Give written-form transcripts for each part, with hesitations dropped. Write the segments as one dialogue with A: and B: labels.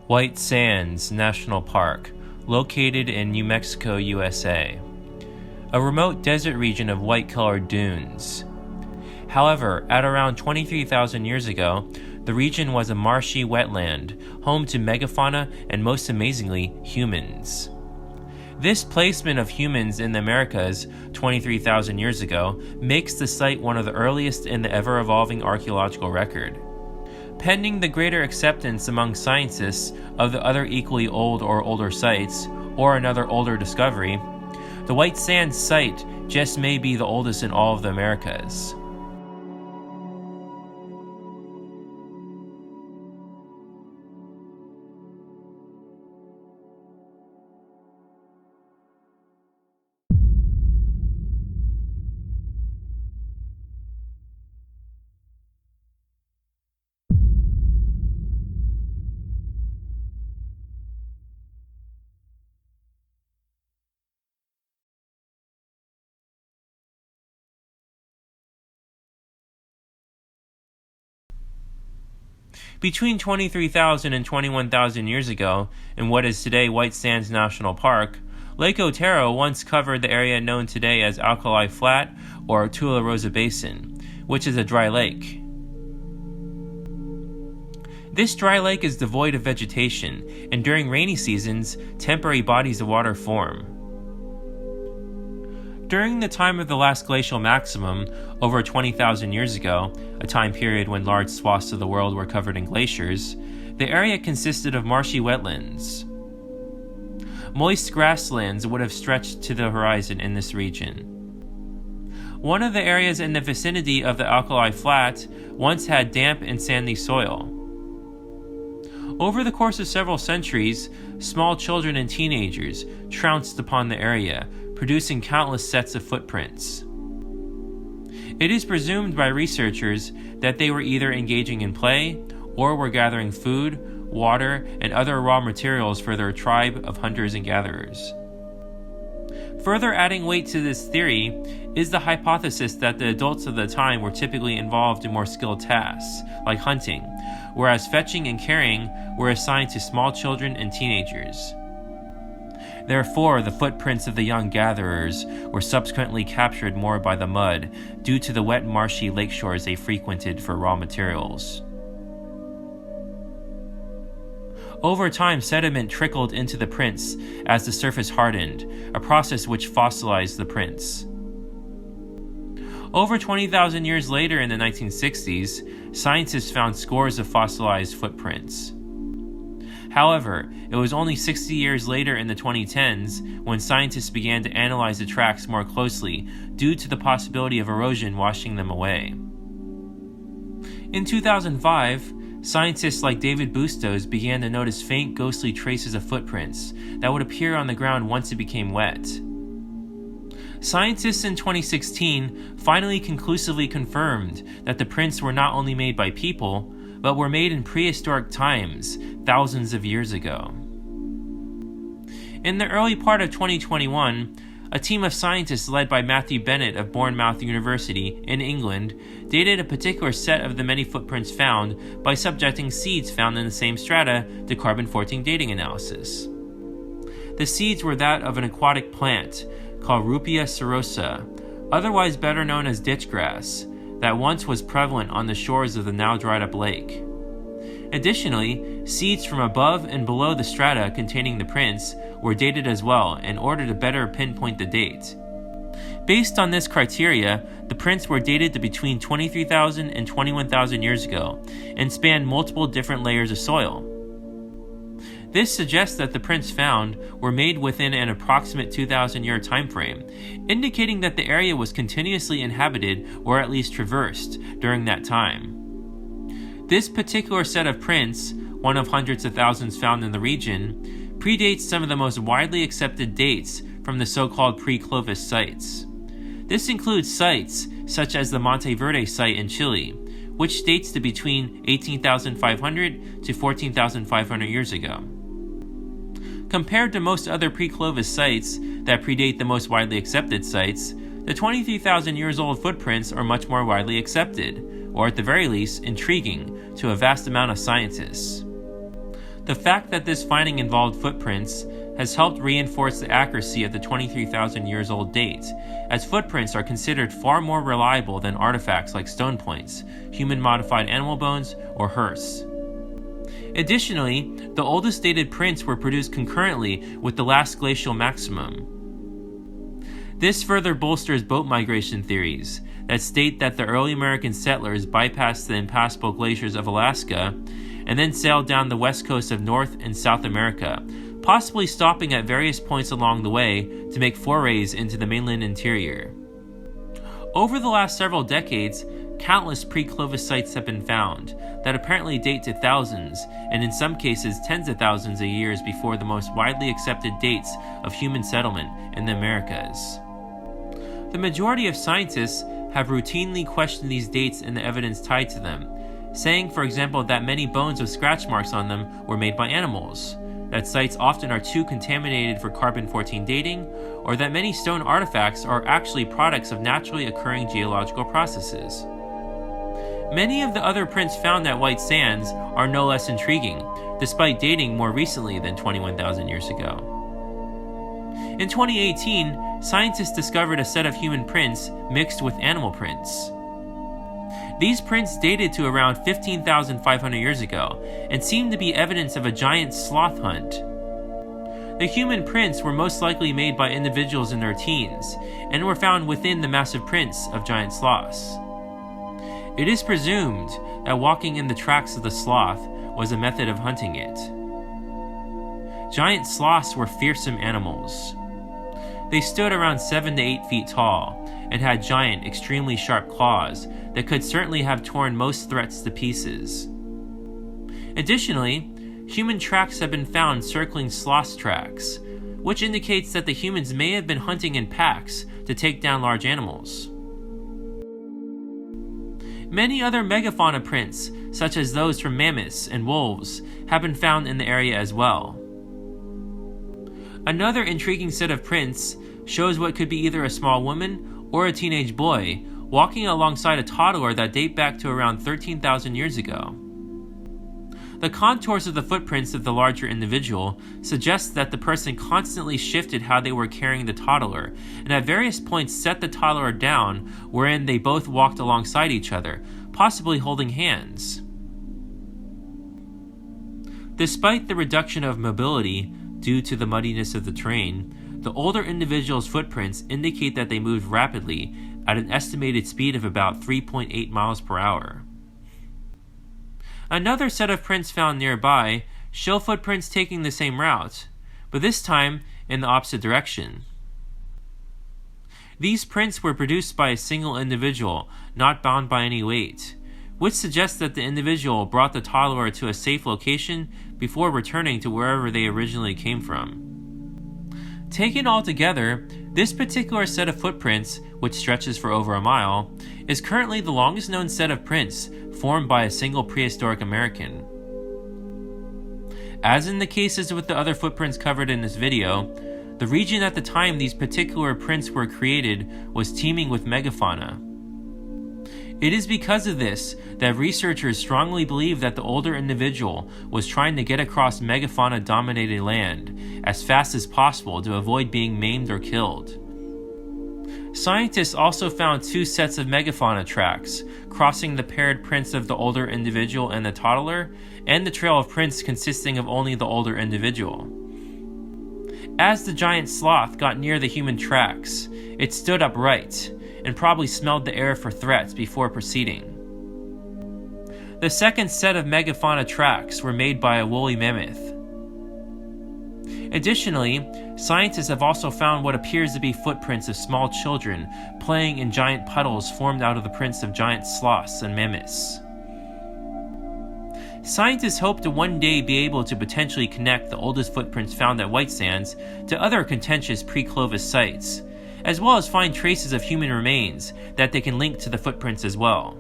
A: White Sands National Park, located in New Mexico, USA. A remote desert region of white-colored dunes. However, at around 23,000 years ago, the region was a marshy wetland, home to megafauna and, most amazingly, humans. This placement of humans in the Americas 23,000 years ago makes the site one of the earliest in the ever-evolving archaeological record. Pending the greater acceptance among scientists of the other equally old or older sites, or another older discovery, the White Sands site just may be the oldest in all of the Americas. Between 23,000 and 21,000 years ago, in what is today White Sands National Park, Lake Otero once covered the area known today as Alkali Flat or Tularosa Basin, which is a dry lake. This dry lake is devoid of vegetation, and during rainy seasons, temporary bodies of water form. During the time of the last glacial maximum, over 20,000 years ago, a time period when large swaths of the world were covered in glaciers, the area consisted of marshy wetlands. Moist grasslands would have stretched to the horizon in this region. One of the areas in the vicinity of the Alkali Flat once had damp and sandy soil. Over the course of several centuries, small children and teenagers trounced upon the area, producing countless sets of footprints. It is presumed by researchers that they were either engaging in play or were gathering food, water, and other raw materials for their tribe of hunters and gatherers. Further adding weight to this theory is the hypothesis that the adults of the time were typically involved in more skilled tasks, like hunting, whereas fetching and carrying were assigned to small children and teenagers. Therefore, the footprints of the young gatherers were subsequently captured more by the mud due to the wet marshy lakeshores they frequented for raw materials. Over time, sediment trickled into the prints as the surface hardened, a process which fossilized the prints. Over 20,000 years later in the 1960s, scientists found scores of fossilized footprints. However, it was only 60 years later in the 2010s when scientists began to analyze the tracks more closely due to the possibility of erosion washing them away. In 2005, scientists like David Bustos began to notice faint ghostly traces of footprints that would appear on the ground once it became wet. Scientists in 2016 finally conclusively confirmed that the prints were not only made by people, but were made in prehistoric times, thousands of years ago. In the early part of 2021, a team of scientists led by Matthew Bennett of Bournemouth University in England dated a particular set of the many footprints found by subjecting seeds found in the same strata to carbon-14 dating analysis. The seeds were that of an aquatic plant called Rupia serosa, otherwise better known as ditch grass, that once was prevalent on the shores of the now dried up lake. Additionally, seeds from above and below the strata containing the prints were dated as well in order to better pinpoint the date. Based on this criteria, the prints were dated to between 23,000 and 21,000 years ago and spanned multiple different layers of soil. This suggests that the prints found were made within an approximate 2,000-year time frame, indicating that the area was continuously inhabited or at least traversed during that time. This particular set of prints, one of hundreds of thousands found in the region, predates some of the most widely accepted dates from the so-called pre-Clovis sites. This includes sites such as the Monte Verde site in Chile, which dates to between 18,500 to 14,500 years ago. Compared to most other pre-Clovis sites that predate the most widely accepted sites, the 23,000 years old footprints are much more widely accepted, or at the very least, intriguing to a vast amount of scientists. The fact that this finding involved footprints has helped reinforce the accuracy of the 23,000 years old date, as footprints are considered far more reliable than artifacts like stone points, human-modified animal bones, or hearths. Additionally, the oldest dated prints were produced concurrently with the last glacial maximum. This further bolsters boat migration theories that state that the early American settlers bypassed the impassable glaciers of Alaska and then sailed down the west coast of North and South America, possibly stopping at various points along the way to make forays into the mainland interior. Over the last several decades, countless pre-Clovis sites have been found that apparently date to thousands, and in some cases tens of thousands of years before the most widely accepted dates of human settlement in the Americas. The majority of scientists have routinely questioned these dates and the evidence tied to them, saying, for example, that many bones with scratch marks on them were made by animals, that sites often are too contaminated for carbon-14 dating, or that many stone artifacts are actually products of naturally occurring geological processes. Many of the other prints found at White Sands are no less intriguing, despite dating more recently than 21,000 years ago. In 2018, scientists discovered a set of human prints mixed with animal prints. These prints dated to around 15,500 years ago and seemed to be evidence of a giant sloth hunt. The human prints were most likely made by individuals in their teens and were found within the massive prints of giant sloths. It is presumed that walking in the tracks of the sloth was a method of hunting it. Giant sloths were fearsome animals. They stood around 7 to 8 feet tall and had giant, extremely sharp claws that could certainly have torn most threats to pieces. Additionally, human tracks have been found circling sloth tracks, which indicates that the humans may have been hunting in packs to take down large animals. Many other megafauna prints, such as those from mammoths and wolves, have been found in the area as well. Another intriguing set of prints shows what could be either a small woman or a teenage boy walking alongside a toddler that date back to around 13,000 years ago. The contours of the footprints of the larger individual suggest that the person constantly shifted how they were carrying the toddler, and at various points set the toddler down, wherein they both walked alongside each other, possibly holding hands. Despite the reduction of mobility due to the muddiness of the terrain, the older individual's footprints indicate that they moved rapidly at an estimated speed of about 3.8 miles per hour. Another set of prints found nearby show footprints taking the same route, but this time in the opposite direction. These prints were produced by a single individual, not bound by any weight, which suggests that the individual brought the toddler to a safe location before returning to wherever they originally came from. Taken all together, this particular set of footprints, which stretches for over a mile, is currently the longest known set of prints formed by a single prehistoric American. As in the cases with the other footprints covered in this video, the region at the time these particular prints were created was teeming with megafauna. It is because of this that researchers strongly believe that the older individual was trying to get across megafauna-dominated land as fast as possible to avoid being maimed or killed. Scientists also found 2 sets of megafauna tracks, crossing the paired prints of the older individual and the toddler, and the trail of prints consisting of only the older individual. As the giant sloth got near the human tracks, it stood upright, and probably smelled the air for threats before proceeding. The second set of megafauna tracks were made by a woolly mammoth. Additionally, scientists have also found what appears to be footprints of small children playing in giant puddles formed out of the prints of giant sloths and mammoths. Scientists hope to one day be able to potentially connect the oldest footprints found at White Sands to other contentious pre-Clovis sites, as well as find traces of human remains that they can link to the footprints as well.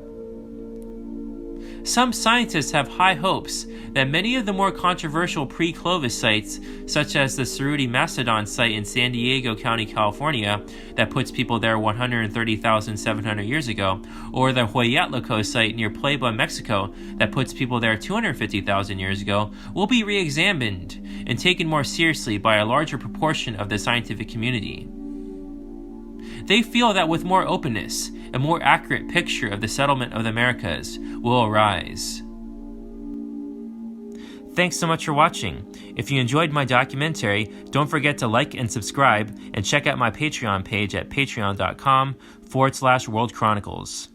A: Some scientists have high hopes that many of the more controversial pre-Clovis sites, such as the Cerruti Macedon site in San Diego County, California, that puts people there 130,700 years ago, or the Hueyatlaco site near Puebla, Mexico, that puts people there 250,000 years ago, will be re-examined and taken more seriously by a larger proportion of the scientific community. They feel that with more openness, a more accurate picture of the settlement of the Americas will arise. Thanks so much for watching. If you enjoyed my documentary, don't forget to like and subscribe, and check out my Patreon page at patreon.com/World Chronicles.